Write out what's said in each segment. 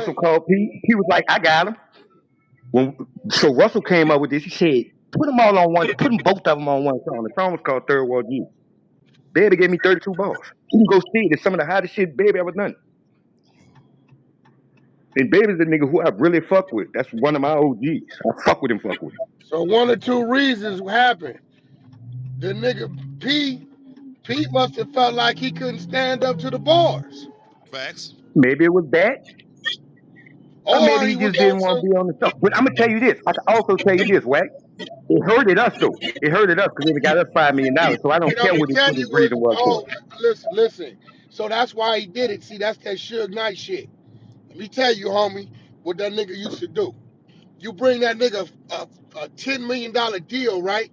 Russell called Pete. He was like, I got him. So Russell came up with this. He said, put them all on one, put them both of them on one song. The song was called Third World Youth. Baby gave me 32 bars. You can go see it. It's some of the hottest shit Baby ever done. And Baby's the nigga who I really fuck with. That's one of my OGs. I fuck with him. So one or two reasons happened. The nigga P must have felt like he couldn't stand up to the bars, Facts. Maybe it was that, or or maybe he he was just on didn't want some. to be on the show. But I'm gonna tell you this. I can also tell you this, Wack. It hurted us though. It hurted us because it got us $5 million. So I don't And I'm care gonna what tell his you what. reason was for Oh, it. listen. So that's why he did it. See, that's that Suge Knight shit. Let me tell you, homie, what that nigga used to do. You bring that nigga a $10 million deal, right?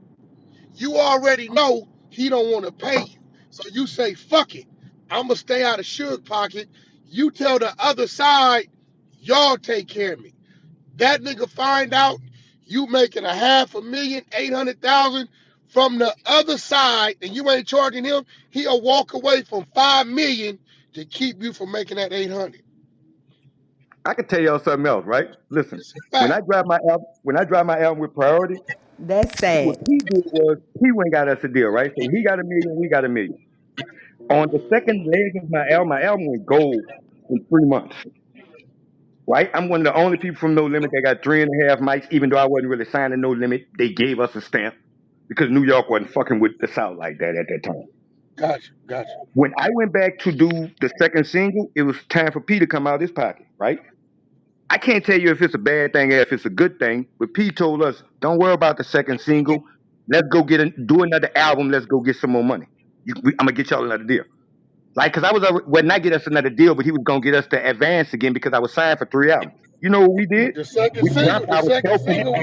You already know he don't want to pay you. So you say, fuck it. I'ma stay out of Suge pocket. You tell the other side, y'all take care of me. That nigga find out you making a half a million, 800,000 from the other side, and you ain't charging him, he'll walk away from 5 million to keep you from making that 800. I can tell y'all something else, right? Listen, It's a fact. when I drive my album with Priority, That's what sad. he did was he went and got us a deal, right? So he got a million, we got a million. On the second leg of my album went gold in 3 months. Right? I'm one of the only people from No Limit that got 3.5 mics, even though I wasn't really signed to No Limit. They gave us a stamp because New York wasn't fucking with the South like that at that time. Gotcha. When I went back to do the second single, it was time for P to come out of his pocket, right? I can't tell you if it's a bad thing or if it's a good thing, but P told us, don't worry about the second single. Let's go do another album. Let's go get some more money. I'm gonna get y'all another deal. Like, cause I was well, not get us another deal, but he was gonna get us to advance again because I was signed for 3 albums. You know what we did? The second We single, dropped the our second self single,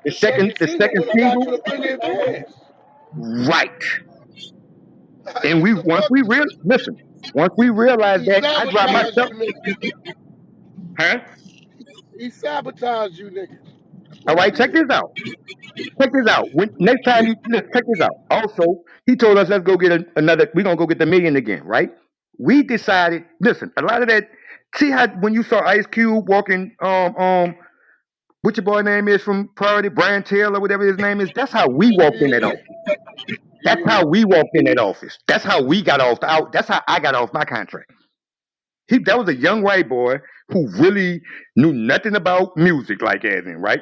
the the second the single second would have got single, you the bigger advance. right? And What the fuck? once we realized He that, I dropped sabotaged myself, you niggas. huh? He sabotaged you niggas. That's All what he right, check did. this out. Check this out. Next time check this out. Also, he told us let's go get another. We're gonna go get the million again, right? We decided. Listen, a lot of that. See how when you saw Ice Cube walking, what your boy name is from Priority, Brian Taylor, whatever his name is. That's how we walked in that Yeah, office. That's yeah. how we walked in that office. That's how we got off. That's how I got off my contract. That was a young white boy who really knew nothing about music, like as in right.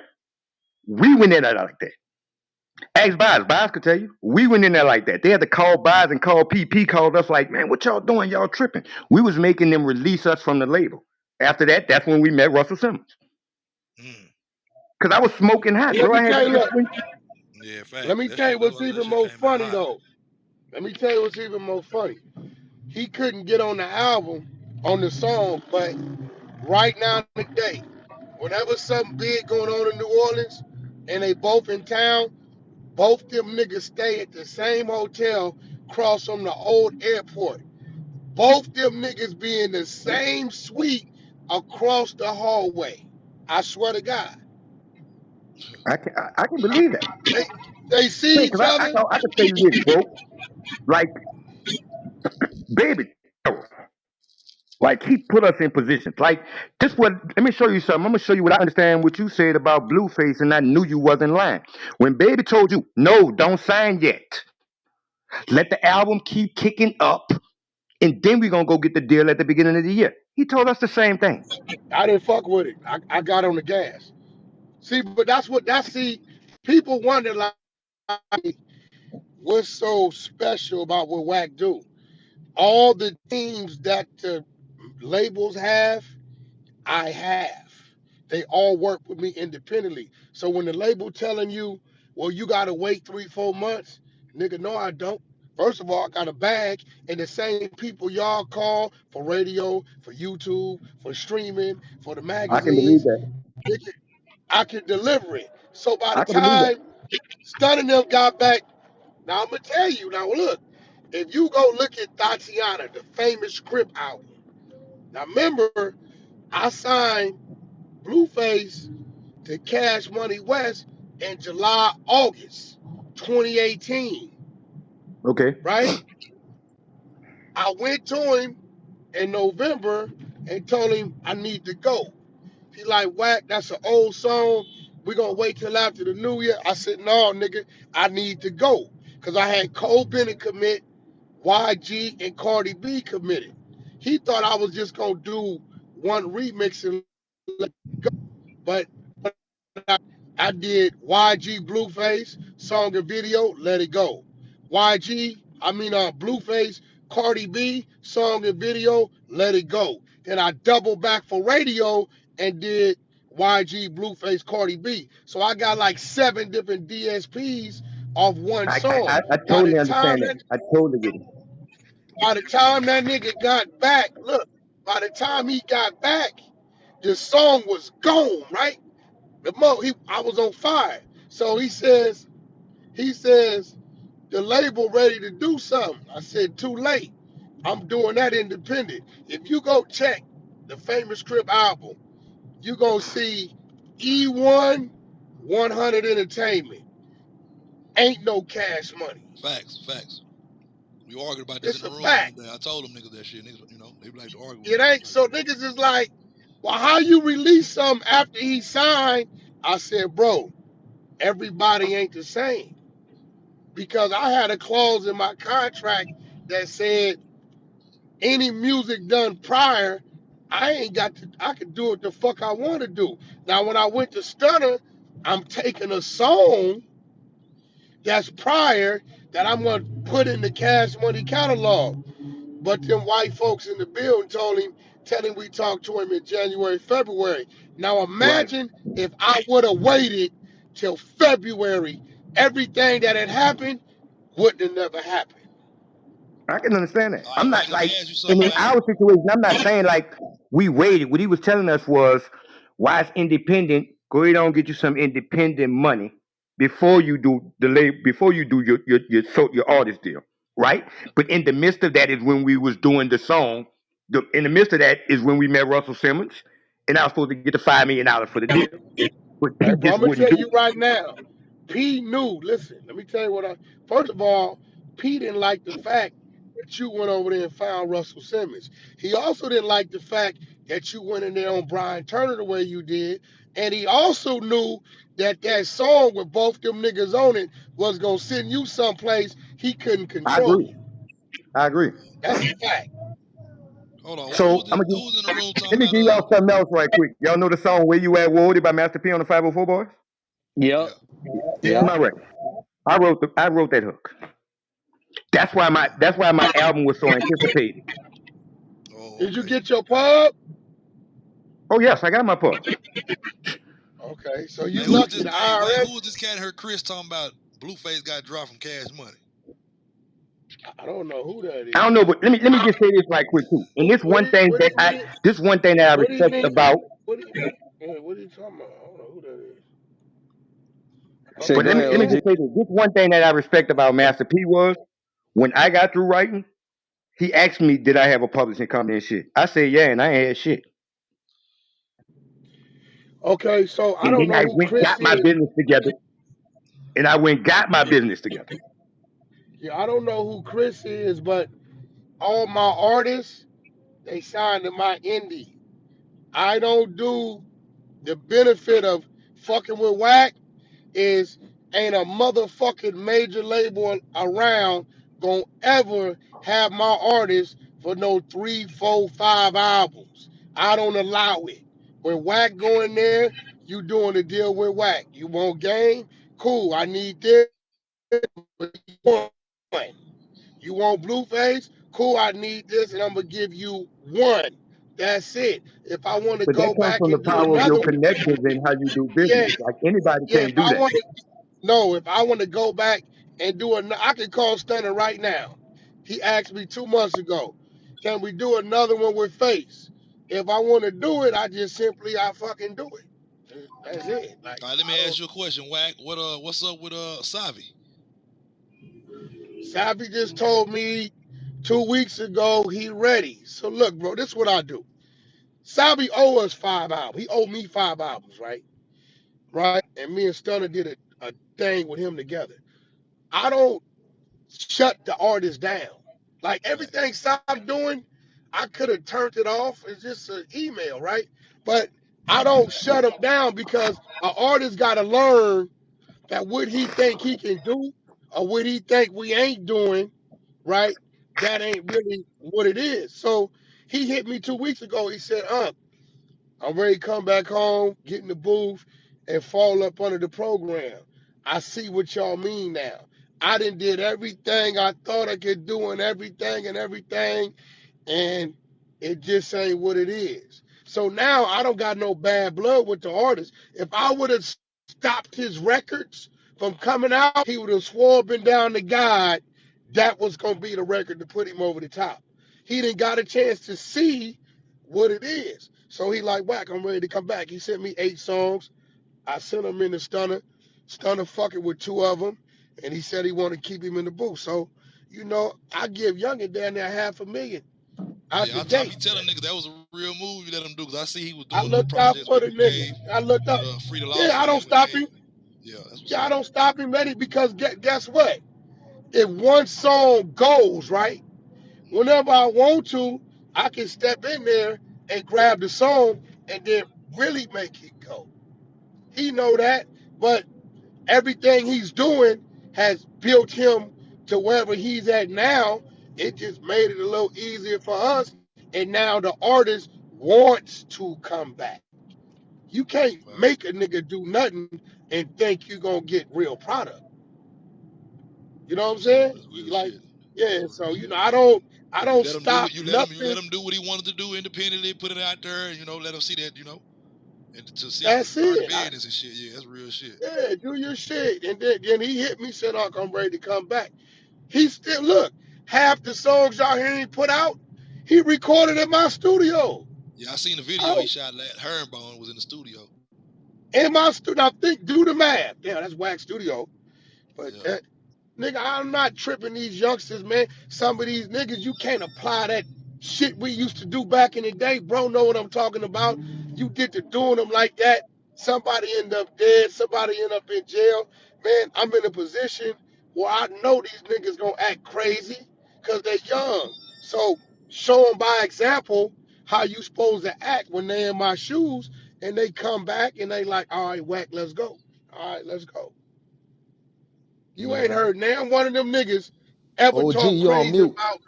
We went in there like that. Ask Bias. Bias could tell you. We went in there like that. They had to call Bias and call PP. Called us like, man, what y'all doing? Y'all tripping. We was making them release us from the label. After that, that's when we met Russell Simmons. Mm. Cause I was smoking hot, And let bro. me I had tell you, to look, Yeah, let facts. me That tell you shit, what's that even shit more came out funny hot. though. Let me tell you what's even more funny. He couldn't get on the album, on the song, but right now today, whenever something big going on in New Orleans and they both in town, both them niggas stay at the same hotel across from the old airport. Both them niggas be in the same suite across the hallway. I swear to God. I can believe that. They, they see Yeah, each cause other. I can tell you this, bro. Like, baby, like he put us in positions. Like this, what? Let me show you something. I'm gonna show you what I understand. What you said about Blueface, and I knew you wasn't lying. When Baby told you, no, don't sign yet. Let the album keep kicking up, and then we're gonna go get the deal at the beginning of the year. He told us the same thing. I didn't fuck with it. I got on the gas. See, but see, people wonder like what's so special about what Wack do. All the teams that the labels have, I have. They all work with me independently. So when the label telling you, well, you gotta wait 3, 4 months, nigga, no, I don't. First of all, I got a bag, and the same people y'all call for radio, for YouTube, for streaming, for the I can believe magazines, that. nigga, I can deliver it. So by the I can believe that. time Stun and them got back, now I'm gonna tell you. Now look, if you go look at Tatiana, the famous script album. Now remember, I signed Blueface to Cash Money West in July, August 2018, Okay. right? I went to him in November and told him I need to go. He like, Wack, that's an old song. We gonna wait till after the new year. I said, no, nigga, I need to go. Cause I had Cole Bennett commit, YG and Cardi B committed. He thought I was just gonna do one remix and let it go. But I did YG Blueface, song and video, let it go. Blueface, Cardi B, song and video, let it go. Then I doubled back for radio and did YG Blueface Cardi B. So I got like 7 different DSPs off one song. I By the totally time understand that. that I totally get it. by the time that nigga got back, look, by the time he got back, the song was gone, right? I was on fire. So he says, the label ready to do something. I said, too late. I'm doing that independent. If you go check the Famous Crip album, you gonna see E1 100 Entertainment. Ain't no Cash Money. Facts, facts. We argued about this in It's the a room fact. one day. I told them niggas that shit. Niggas, they like to argue with It me. ain't so niggas is like, well, how you release something after he signed? I said, bro, everybody ain't the same. Because I had a clause in my contract that said any music done prior, I could do what the fuck I want to do. Now when I went to Stunner, I'm taking a song that's prior that I'm gonna put in the Cash Money catalog. But them white folks in the building tell him we talked to him in January, February. Now Right. imagine if I would have waited till February, everything that had happened wouldn't have never happened. I can understand that. All I'm right, Wack, not let me like ask you in something, Wack. our situation. I'm not saying like we waited. What he was telling us was, why it's independent. Go ahead on get you some independent money before you do the before you do your artist deal, right? But in the midst of that is when we was doing the song. In the midst of that is when we met Russell Simmons, and I was supposed to get the $5 million for the deal, but Hey, he bro, just I'm gonna wouldn't tell do you it. right now. P knew. Listen, let me tell you what I. First of all, P didn't like the fact that you went over there and found Russell Simmons. He also didn't like the fact that you went in there on Brian Turner the way you did, and he also knew that that song with both them niggas on it was gonna send you someplace he couldn't I agree. control. I agree. That's a fact. Hold on. So I'm gonna Who's in the room talking let me about give y'all something else right quick. Y'all know the song "Where You At, Woody" by Master P on the 504 Boys? Yep. yeah. Yeah. Yep. My record. I wrote that hook. That's why my album was so anticipated. Oh, Did you okay. get your Okay. pub? Oh yes, I got my part. Okay, so you Hey, who was lucky. this? The Hey, Wack, IRS. who was this cat? Heard Chris talking about Blueface got dropped from Cash Money. I don't know who that I is. don't know, but let me just say this right quick too. And this one thing that I What do you respect mean? about. What are you talking about? I don't know who that is. I Okay, said, But go let me ahead, go let me ahead. OG. just say this. This one thing that I respect about Master P was when I got through writing, he asked me, "Did I have a publishing company and shit?" I said, "Yeah," and I ain't had shit. Okay, so I And don't then know I who went Chris got my is. business together, and I went got my business together. Yeah, I don't know who Chris is, but all my artists they signed to my indie. I don't do the benefit of fucking with Wack is ain't a motherfucking major label around gonna ever have my artist for no 3, 4, 5 albums. I don't allow it. When Wack go in there, you doing a deal with Wack. You want game? Cool. I need this. One. You want Blueface? Cool. I need this, and I'm gonna give you one. That's it. If I want to But that go comes back from the and do power of your another, connections and how you do yeah, business. Like anybody yeah. can't If do I that. want to No, if I want to go back and do it, I can call Stunner right now. He asked me 2 months ago, can we do another one with Face? If I want to do it, I fucking do it. That's it. Like All right, let me I ask don't. you a question, Wack. What's up with Savi? Sappy just told me 2 weeks ago he ready. So look, bro, this is what I do. Sappy owe us 5 albums. He owe me 5 albums, right? Right. And me and Stunner did a thing with him together. I don't shut the artist down. Like Right. everything stop doing, I could have turned it off. It's just an email, right? But I don't shut him down because an artist got to learn that what he think he can do or what he think we ain't doing, right? That ain't really what it is. So he hit me 2 weeks ago. He said, I'm ready to come back home, get in the booth, and fall up under the program. I see what y'all mean now. I done did everything I thought I could do and everything, and it just ain't what it is. So now I don't got no bad blood with the artist. If I would have stopped his records from coming out, he would have swore been down to God that was gonna be the record to put him over the top. He didn't got a chance to see what it is. So he like, Wack, I'm ready to come back. He sent me 8 songs. I sent him in the stunner. Stunner fucking with 2 of them. And he said he wanted to keep him in the booth. So, I give Youngin down there 500,000 out Yeah, the I be gate. telling niggas that was a real move you let him do because I see he was I doing little looked out projects for with the Big nigga. Game, I looked with up. Free the Yeah, I Lawsuit don't and stop him. yeah, that's what's Yeah, I up. don't stop him, Eddie, because guess what? If one song goes, right, whenever I want to, I can step in there and grab the song and then really make it go. He know that, but everything he's doing has built him to wherever he's at now. It just made it a little easier for us. And now the artist wants to come back. You can't Right. make a nigga do nothing and think you're gonna get real product. You know That's what I'm what's up. saying? That's real Like, shit. yeah, That's so real shit. I You don't let him do stop what you let nothing. him do what he wanted to do independently, put it out there, and let him see that, and to see That's earn the it. business and shit. Yeah, that's real shit. Yeah, do your shit. And then he hit me, said, "Oh, I'm ready to come back." He still look, half the songs y'all hear him put out, he recorded in my studio. Yeah, I seen the video he Oh, shot. Herringbone was in the studio. in my studio. I think do the math. Yeah, that's Wax Studio. But Yeah. nigga, I'm not tripping these youngsters, man. Some of these niggas, you can't apply that shit we used to do back in the day. Bro, know what I'm talking about. You get to doing them like that. Somebody end up dead. Somebody end up in jail. Man, I'm in a position where I know these niggas gonna act crazy because they're young. So show them by example how you supposed to act when they in my shoes and they come back and they like, all right, Whack, let's go. All right, let's go. You ain't Man. heard now one of them niggas ever OG, talk you on crazy mute. about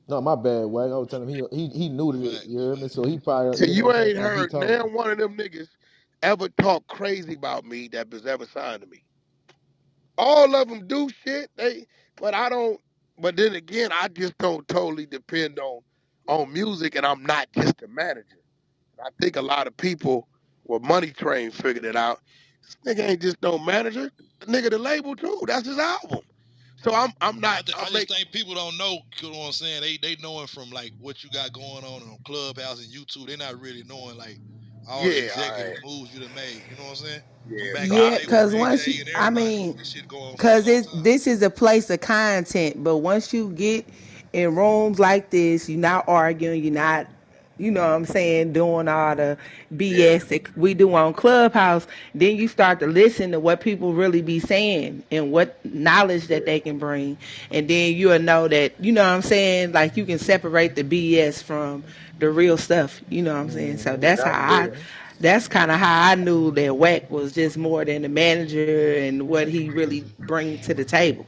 No, my bad, Wack. I was telling him he new to it. Fact. You hear me? So he probably, me. you know You what I'm saying, ain't finna be heard talking. now one of them niggas ever talk crazy about me that was ever signed to me. All of them do shit. But I don't. But then again, I just don't totally depend on music, and I'm not just a manager. I think a lot of people with Money Train figured it out. This nigga ain't just no manager. The nigga the label too. That's his album. So I'm Yeah, not. I I'm just make. think people don't know. You know what I'm saying? They knowing from like what you got going on Clubhouse and YouTube. They're not really knowing like all the Yeah, all executive right. moves you done made. You know what I'm saying? From Yeah, back so in the I Yeah, day with cause Big once you, J and I everybody. mean, This shit going for a cause long it's time. this is a place of content. But once you get in rooms like this, you're not arguing. You're not, you know what I'm saying, doing all the yeah, BS that we do on Clubhouse. Then you start to listen to what people really be saying and what knowledge that they can bring, and then you'll know that, you know what I'm saying, like you can separate the BS from the real stuff. You know what I'm saying. So Mm-hmm. that's how that's I. it. Okay. That's kind of how I knew that Wack was just more than a manager and what he really bring to the table.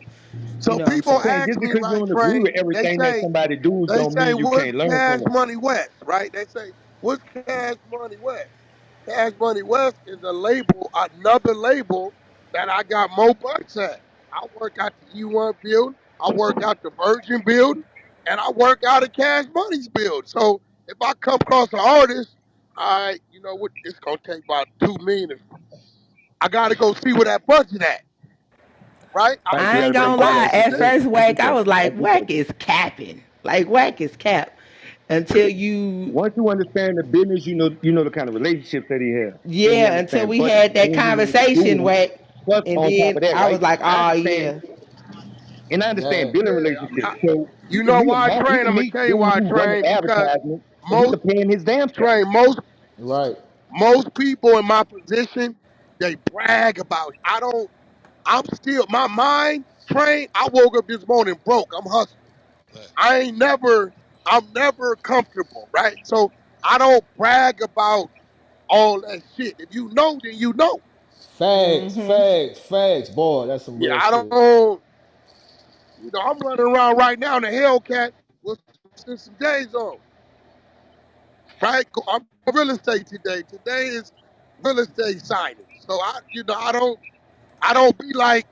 You So know what I'm people I'm saying? saying ask just me because you like don't agree with Train, everything that somebody do, they don't say, mean you what's can't learn Cash from them. Money West, right? They say, what's Cash Money West? Cash Money West is a label, another label that I got more bucks at. I work out the E1 build, I work out the Virgin build, and I work out a Cash Money's build. So if I come across an artist, all right, you know what, it's gonna take about 2 million. I gotta go see where that budget at, right? I Right? I You can't got to ain't break gonna come that up. lie. like At this way. first, What you Wack, I say? was like, Like this way. Wack is capping. Like Wack is cap. Until you, Once you understand the business, you know the kind of relationships that he has. Then you yeah, until understand we budget. had that Then you know what to conversation, do. Wack, Plus, and on top then of that, I right? was like, I oh understand, yeah, and I understand Yeah. building Yeah, relationships. I, So you know why I he train? can I'm gonna meet tell you dudes why I who running train because advertisements, and he most can pay him his damn self. train most Right. most people in my position they brag about it. I don't. I'm still my mind trained. I woke up this morning broke. I'm hustling. Fact. I ain't never I'm never comfortable, right? So I don't brag about all that shit. If you know, then you know. Facts, facts, facts. Boy, that's some Yeah, real I shit. don't. I'm running around right now in a Hellcat with some J's on, right? I'm real estate today. Today is real estate signing. So I don't be like,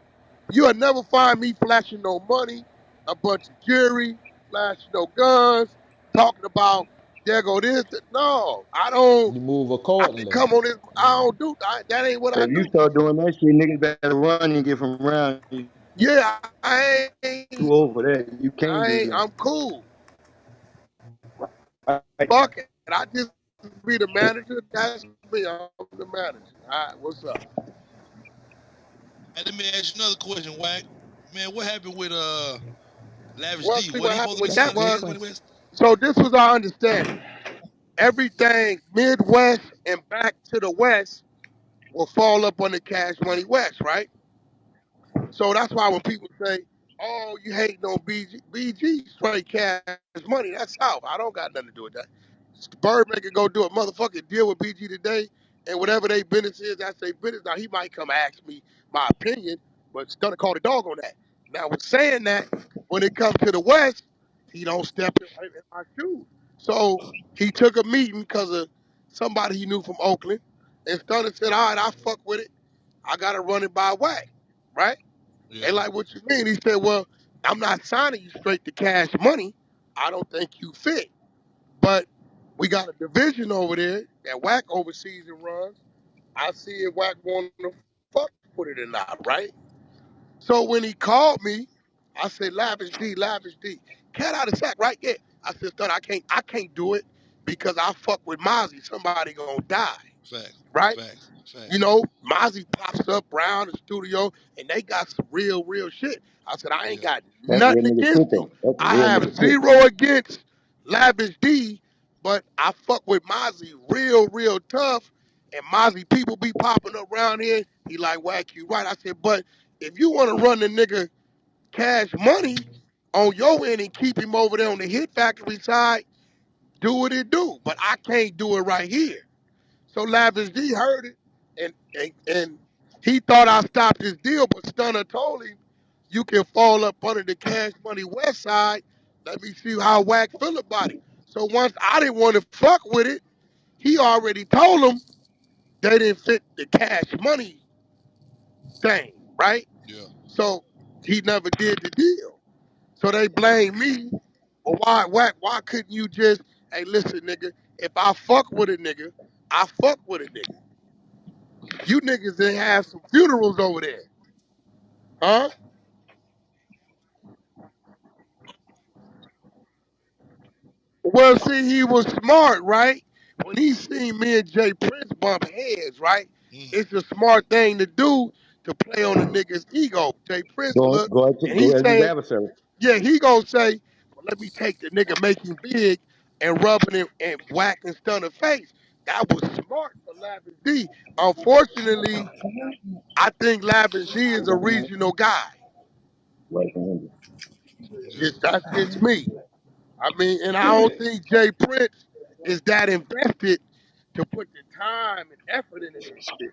you'll never find me flashing no money, a bunch of jewelry, flashing no guns, talking about there go this. No, I don't. You move I didn't accordingly. come on this. I don't do that. Ain't what So I if you do. start doing that shit, niggas better run and get from around you. Yeah, I ain't. Too old for that. You can't do I'm that. cool. Right. Fuck it. I just be the manager. That's me. I'm the manager. All right, what's up? Hey, let me ask you another question, Wack. Man, what happened with Lavish Well, D? see Wasn't what he happened supposed to be with That's a that signing to good was. Cash Money question. West? So this was our understanding. Everything Midwest and back to the West will fall up under Cash Money West, right? So that's why when people say, "Oh, you hating on BG straight Cash Money," that's South. I don't got nothing to do with that. Birdman can go do a motherfucking deal with BG today, and whatever they business is, that's their business. Now he might come ask me my opinion, but Stunner called a dog on that. Now with saying that, when it comes to the West, he don't step in my shoes. So he took a meeting because of somebody he knew from Oakland, and Stunner said, "All right, I fuck with it. I gotta run it by Wack, right?" They Yeah, like, "What you mean?" He said, "Well, I'm not signing you straight to Cash Money. I don't think you fit." But we got a division over there that Wack oversees and runs. I see if Wack want to fuck with it or not, right? So when he called me, I said, Lavish D. Cat out of sack, right? Yeah. I said, son, I can't do it because I fuck with Mozzie. Somebody gonna die, facts, right? facts, You facts. know, Mozzie pops up around the studio and they got some real shit. I said, I ain't Yeah, got That's real nothing nigga against shit him. though. That's I real have nigga shit. zero against Lavish D, but I fuck with Mozzie real tough. And Mozzie people be popping up around here. He like, Whack, you right. I said, but if you want to run the nigga Cash Money on your end and keep him over there on the Hit Factory side, do what it do. But I can't do it right here. So Lavish D heard it, and he thought I stopped his deal, but Stunner told him, "You can fall up under the Cash Money West side. Let me see how Wack feel about it." So once I didn't want to fuck with it, he already told him they didn't fit the Cash Money thing, right? yeah, So he never did the deal. So they blame me. Well, why, Wack? Why couldn't you just, hey, listen, nigga? If I fuck with a nigga, I fuck with a nigga. You niggas didn't have some funerals over there, huh? Well, see, he was smart, right? When he seen me and Jay Prince bump heads, right? mm, It's a smart thing to do to play on the nigga's ego. Jay Prince Go look, go ahead, and go he ahead his saying, adversary. yeah, he gonna say, well, let me take the nigga, make him big, and rubbing him and whacking Stunner face. That was smart for Lavish D. Unfortunately, I think Lavish D is a regional guy. Right from yeah. That's just me. I mean, and I don't think Jay Prince is that invested to put the time and effort into this shit.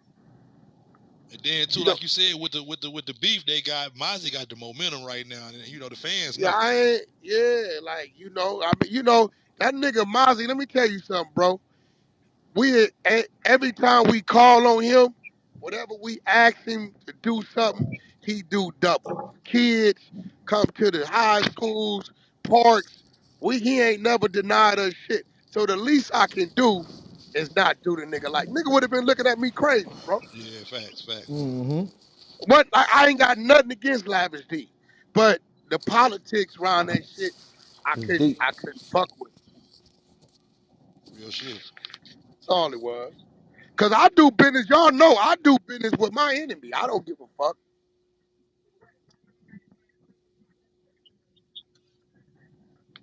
And then too, You know, like you said, with the beef they got, Mozzie got the momentum right now, and the fans yeah, know. I ain't, yeah, like, I mean, that nigga Mozzie, let me tell you something, bro. Every time we call on him, whatever we ask him to do something, he do double. Kids come to the high schools, parks. He ain't never denied us shit. So the least I can do is not do the nigga like nigga would have been looking at me crazy, bro. Yeah, facts, facts. Mm-hmm. What I ain't got nothing against Lavish D, but the politics around that shit, I It's couldn't deep. I couldn't fuck with. Real shit. That's all it was. Cause I do business. Y'all know I do business with my enemy. I don't give a fuck.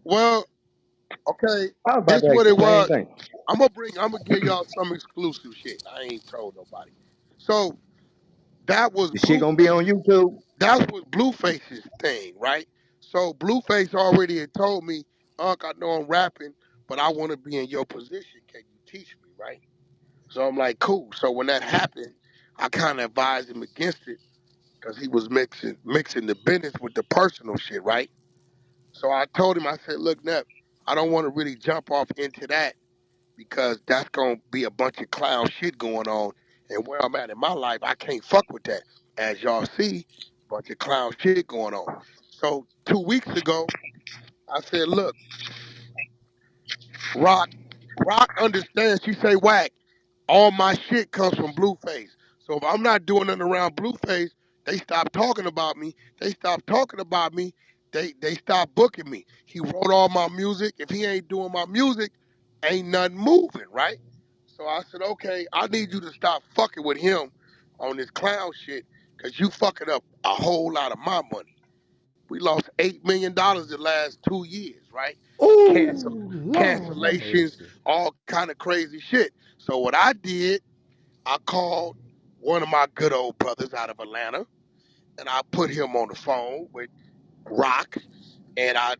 Well, okay, I was about this to ask what the it same was. thing. I'm gonna give y'all some exclusive shit. I ain't told nobody. So that was The shit gonna be Blueface. on YouTube. That was Blueface's thing, right? So Blueface already had told me, Unc, I know I'm rapping, but I want to be in your position. Can you teach me, right? So I'm like, cool. So when that happened, I kind of advised him against it because he was mixing the business with the personal shit, right? So I told him, I said, look, Nep, I don't want to really jump off into that because that's gonna be a bunch of clown shit going on. And where I'm at in my life, I can't fuck with that. As y'all see, bunch of clown shit going on. So 2 weeks ago, I said, look, Rock, Rock understands. She say, Wack, all my shit comes from Blueface. So if I'm not doing nothing around Blueface, they stop talking about me. They stop talking about me. They stop booking me. He wrote all my music. If he ain't doing my music, ain't nothing moving, right? So I said, okay, I need you to stop fucking with him on this clown shit, cause you fucking up a whole lot of my money. We lost $8 million the last 2 years, right? Cancel Ooh, Lord have cancellations, mercy. all kind of crazy shit. So what I did, I called one of my good old brothers out of Atlanta, and I put him on the phone with Rock, and I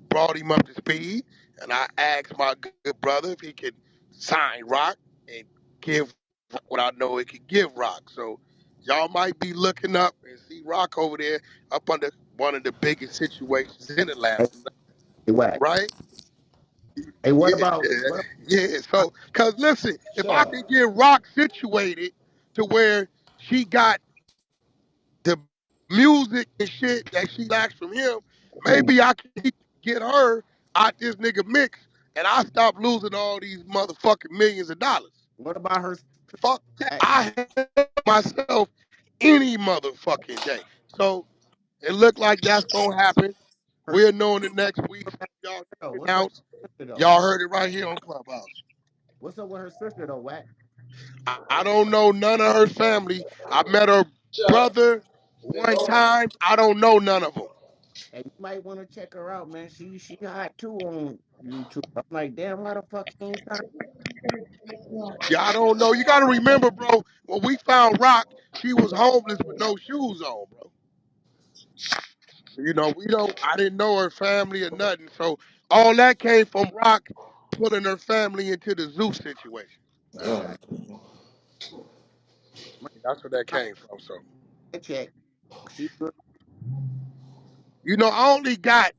brought him up to speed, and I asked my good brother if he could sign Rock and give Rock what I know it could give Rock. So y'all might be looking up and see Rock over there up under one of the biggest situations in Atlanta, Hey, Wack. right? Hey, what Yeah, about what yeah. So, cause listen, if I Sure. can get Rock situated to where she got the music and shit that she lacks from him, about maybe I can get her out this nigga mix, and I stop losing all these motherfucking millions of dollars. what about her? Fuck that. Wack? I help myself any motherfucking day. So it looked like that's gonna happen. Her We'll know in the next weeks. Y'all though. check it What's up out. with her sister though? Y'all heard it right here on Clubhouse. What's up with her sister though, Wack? I don't know none of her family. I met her brother one time. I don't know none of them. Hey, you might want to check her out, man. She hot too on YouTube. I'm like, damn, why the fuck she ain't signed? Yeah, I don't know. You got to remember, bro, when we found Rock, she was homeless with no shoes on, bro. You know, I didn't know her family or nothing. So all that came from Rock putting her family into the zoo situation. I got That's where that came from. So, check. She good. I only got